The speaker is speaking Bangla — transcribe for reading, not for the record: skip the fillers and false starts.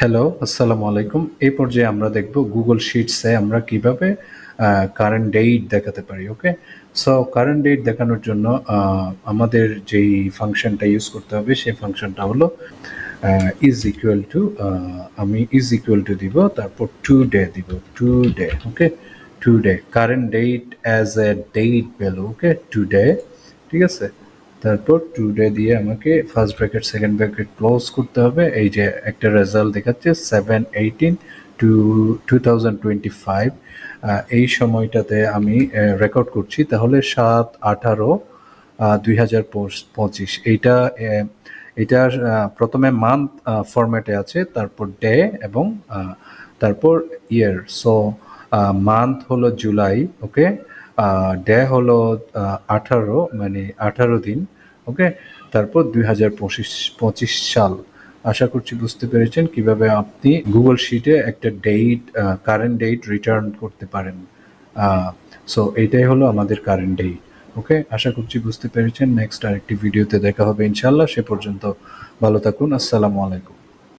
হ্যালো, আসসালামু আলাইকুম। এই পর্যায়ে আমরা দেখব গুগল শিটসে আমরা কিভাবে কারেন্ট ডেট দেখাতে পারি। ওকে, সো কারেন্ট ডেট দেখানোর জন্য আমাদের যেই ফাংশনটা ইউজ করতে হবে সেই ফাংশনটা হলো ইজ ইকুয়াল টু, আমি ইজ ইকুয়াল টু দিব, তারপর টু ডে দিব, today. Okay, today current date as a date value. Okay, today, ঠিক আছে। তারপর টু ডে দিয়ে আমাকে first bracket second bracket close করতে হবে। এই যে একটা রেজাল্ট দেখাচ্ছে 7/18/2025, এই সময়টাতে আমি রেকর্ড করছি, তাহলে 7/18/2025 এইটা এটার প্রথমে মান্থ ফরম্যাটে আছে, তারপর ডে এবং তারপর ইয়ার। সো মান্থ হলো জুলাই, ওকে, ডে হলো 18, মানে 18 দিন। ওকে, তারপর 2025 সাল। আশা করছি বুঝতে পেরেছেন কিভাবে আপনি গুগল শিটে একটা ডেট, কারেন্ট ডেট রিটার্ন করতে পারেন। সো এইটাই হলো আমাদের কারেন্ট ডেট। ওকে, আশা করছি বুঝতে পেরেছেন। নেক্সট আরেকটি ভিডিওতে দেখা হবে ইনশাল্লাহ। সে পর্যন্ত ভালো থাকুন। আসসালামু আলাইকুম।